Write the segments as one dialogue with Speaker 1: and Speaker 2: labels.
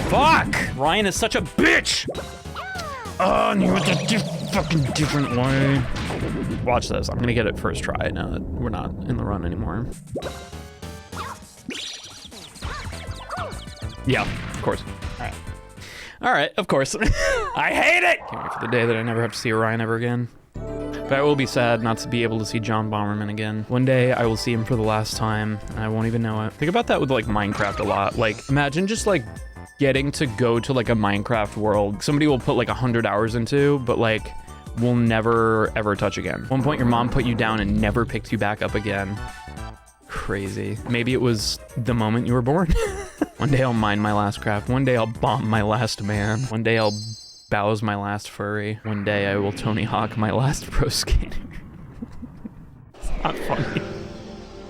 Speaker 1: Fuck! Ryan is such a bitch! Oh, and you went a fucking different way. Watch this. I'm gonna get it first try now that we're not in the run anymore. Yeah, of course. Alright. Alright, of course. I hate it! Can't wait for the day that I never have to see Orion ever again. But I will be sad not to be able to see John Bomberman again. One day I will see him for the last time and I won't even know it. Think about that with like Minecraft a lot. Like imagine just like getting to go to like a Minecraft world somebody will put like 100 hours into, but like will never ever touch again. At one point your mom put you down and never picked you back up again. Crazy. Maybe it was the moment you were born. One day I'll mine my last craft. One day I'll bomb my last man. One day I'll Bow's my last furry. One day I will Tony Hawk my last pro skater. It's not funny.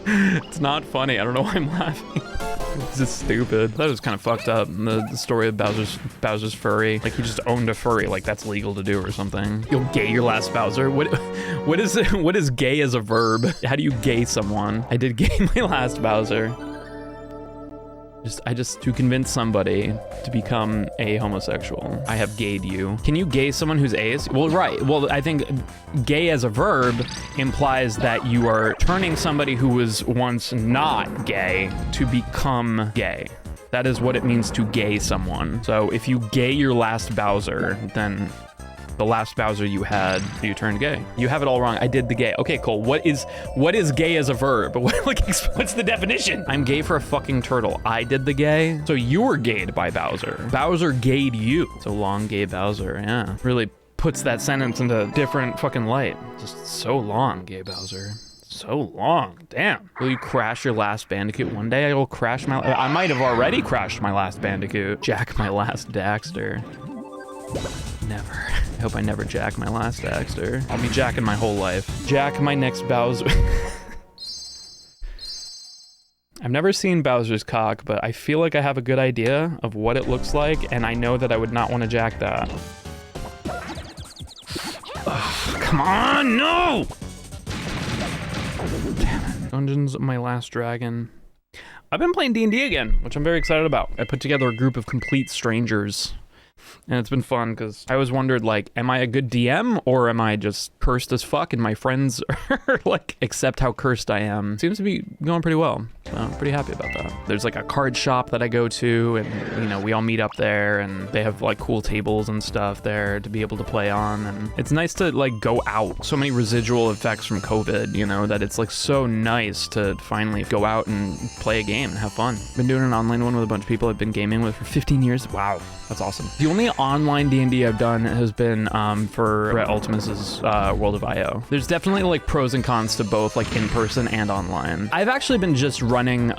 Speaker 1: It's not funny. I don't know why I'm laughing. It's just stupid. That was kind of fucked up. The story of Bowser's furry. Like he just owned a furry. Like that's legal to do or something. You'll gay your last Bowser. What is gay as a verb? How do you gay someone? I did gay my last Bowser. To convince somebody to become a homosexual. I have gayed you. Can you gay someone who's ace? Well, right. Well, I think gay as a verb implies that you are turning somebody who was once not gay to become gay. That is what it means to gay someone. So if you gay your last Bowser, then the last Bowser you had, you turned gay. You have it all wrong. I did the gay. Okay, cool. What is gay as a verb? What's the definition? I'm gay for a fucking turtle. I did the gay. So you were gayed by Bowser. Bowser gayed you. So long, gay Bowser. Yeah. Really puts that sentence into a different fucking light. Just so long, gay Bowser. So long. Damn. Will you crash your last Bandicoot? One day I will crash I might have already crashed my last Bandicoot. Jack my last Daxter. Never. I hope I never jack my last Daxter. I'll be jacking my whole life. Jack my next Bowser. I've never seen Bowser's cock, but I feel like I have a good idea of what it looks like, and I know that I would not want to jack that. Ugh, come on, no! Damn it. Dungeons of My Last Dragon. I've been playing D&D again, which I'm very excited about. I put together a group of complete strangers. And it's been fun because I always wondered, like, am I a good DM or am I just cursed as fuck and my friends are like, accept how cursed I am? Seems to be going pretty well. So I'm pretty happy about that. There's like a card shop that I go to and, you know, we all meet up there and they have like cool tables and stuff there to be able to play on. And it's nice to like go out. So many residual effects from COVID, you know, that it's like so nice to finally go out and play a game and have fun. Been doing an online one with a bunch of people I've been gaming with for 15 years. Wow, that's awesome. The only online D&D I've done has been for Brett Ultimus's World of IO. There's definitely like pros and cons to both like in person and online. I've actually been just running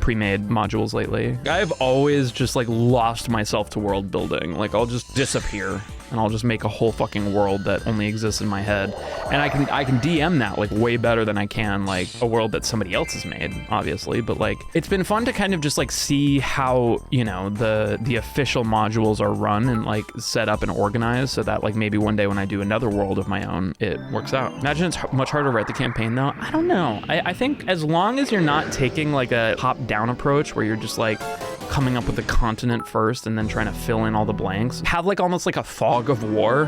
Speaker 1: pre-made modules lately. I've always just like lost myself to world building. Like I'll just disappear and I'll just make a whole fucking world that only exists in my head. And I can DM that like way better than I can like a world that somebody else has made, obviously. But like it's been fun to kind of just like see how, you know, the official modules are run and like set up and organized so that like maybe one day when I do another world of my own, it works out. Imagine it's much harder to write the campaign though. I don't know. I think as long as you're not taking like a top-down approach where you're just like coming up with a continent first and then trying to fill in all the blanks, have like almost like a fog of war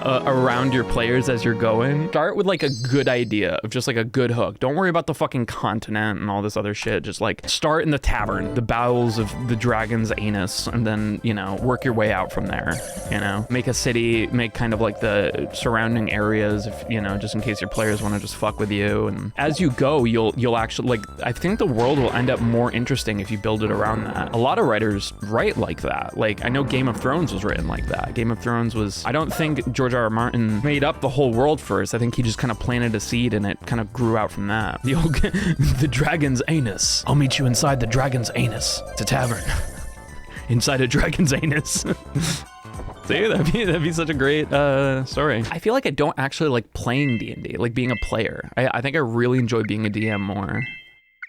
Speaker 1: around your players as you're going. Start with like a good idea of just like a good hook. Don't worry about the fucking continent and all this other shit. Just like start in the tavern, the bowels of the dragon's anus, and then, you know, work your way out from there, you know? Make a city, make kind of like the surrounding areas, if, you know, just in case your players want to just fuck with you. And as you go, you'll actually, like, I think the world will end up more interesting if you build it around that. A lot of writers write like that. Like, I know Game of Thrones was written like that. Game of Thrones was, I don't think George R. R. Martin made up the whole world first. I think he just kind of planted a seed and it kind of grew out from that. The old, the dragon's anus. I'll meet you inside the dragon's anus. It's a tavern. Inside a dragon's anus. See, that'd be such a great story. I feel like I don't actually like playing D&D, like being a player. I think I really enjoy being a DM more.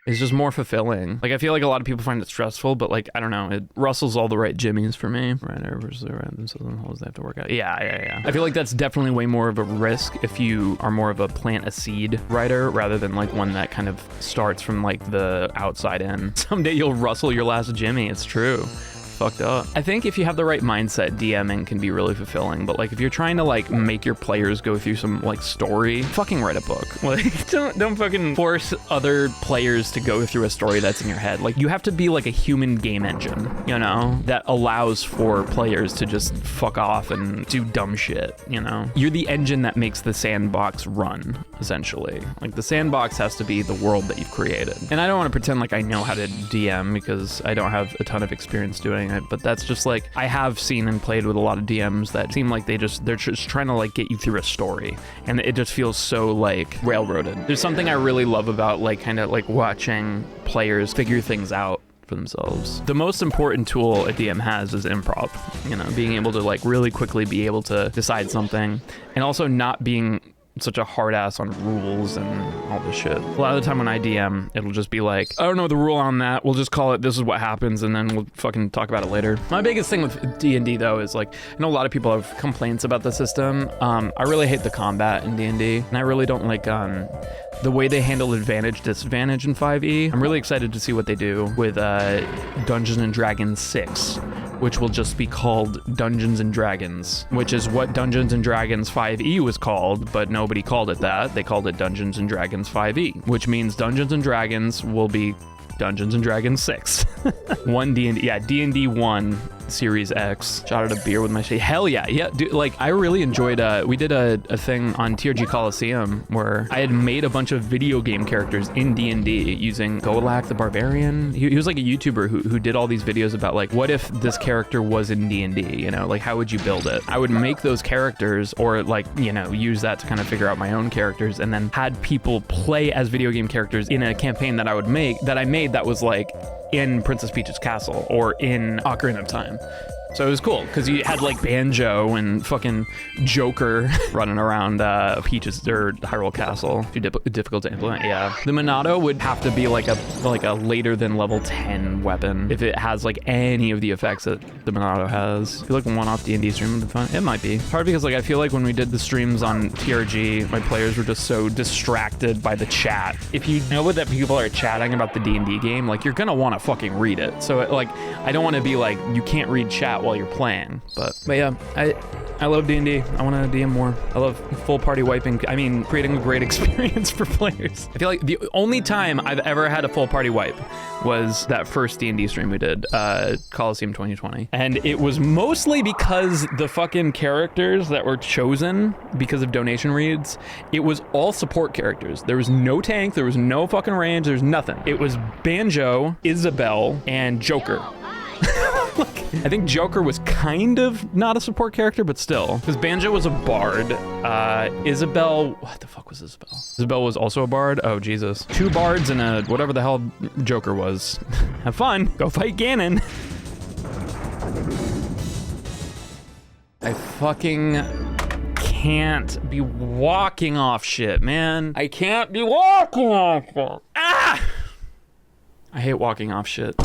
Speaker 1: It's just more fulfilling. Like, I feel like a lot of people find it stressful, but like, I don't know, it rustles all the right jimmies for me. Writer versus write themselves in holes they have to work out. Yeah. I feel like that's definitely way more of a risk if you are more of a plant a seed writer rather than like one that kind of starts from like the outside in. Someday you'll rustle your last jimmy, it's true. fucked up. I think if you have the right mindset, DMing can be really fulfilling, but like if you're trying to like make your players go through some like story, fucking write a book. Like don't fucking force other players to go through a story that's in your head. Like you have to be like a human game engine, you know, that allows for players to just fuck off and do dumb shit, you know? You're the engine that makes the sandbox run, essentially. Like the sandbox has to be the world that you've created. And I don't want to pretend like I know how to DM because I don't have a ton of experience doing it, but that's just like, I have seen and played with a lot of DMs that seem like they're just trying to like get you through a story, and it just feels so like railroaded. There's something I really love about like kind of like watching players figure things out for themselves. The most important tool a DM has is improv, you know, being able to like really quickly be able to decide something, and also not being such a hard ass on rules and all this shit. A lot of the time when I DM, it'll just be like, I don't know the rule on that, we'll just call it this is what happens, and then we'll fucking talk about it later. My biggest thing with D&D though is like, I know a lot of people have complaints about the system. I really hate the combat in D&D, and I really don't like the way they handle advantage, disadvantage in 5e. I'm really excited to see what they do with Dungeons and Dragons 6, which will just be called Dungeons and Dragons, which is what Dungeons and Dragons 5e was called, but nobody called it that. They called it Dungeons and Dragons 5e, which means Dungeons and Dragons will be Dungeons and Dragons 6. D&D 1 Series X. Shot at a beer with my shade. Hell yeah. Yeah, dude, like I really enjoyed we did a thing on TRG Coliseum where I had made a bunch of video game characters in D&D using Golak the Barbarian. He was like a YouTuber who did all these videos about like, what if this character was in D&D, you know, like how would you build it? I would make those characters, or like, you know, use that to kind of figure out my own characters, and then had people play as video game characters in a campaign that I made that was like in Princess Peach's castle or in Ocarina of Time. So it was cool because you had like Banjo and fucking Joker running around Peach's or Hyrule Castle. Too difficult to implement. Yeah, the Monado would have to be like a later than level 10 weapon if it has like any of the effects that the Monado has. I feel like one-off D&D stream would be fun. It might be hard because like I feel like when we did the streams on TRG, my players were just so distracted by the chat. If you know that people are chatting about the D&D game, like you're gonna want to fucking read it. So like I don't want to be like you can't read chat while you're playing, but yeah, I love D&D. I want to DM more. I love full party wiping. I mean, creating a great experience for players. I feel like the only time I've ever had a full party wipe was that first D&D stream we did, Coliseum 2020. And it was mostly because the fucking characters that were chosen because of donation reads, it was all support characters. There was no tank, there was no fucking range, there's nothing. It was Banjo, Isabelle, and Joker. I think Joker was kind of not a support character, but still. Because Banjo was a bard. Isabelle, what the fuck was Isabelle? Isabelle was also a bard? Oh, Jesus. 2 bards and a whatever the hell Joker was. Have fun. Go fight Ganon. I fucking can't be walking off shit, man. I can't be walking off shit. Ah! I hate walking off shit.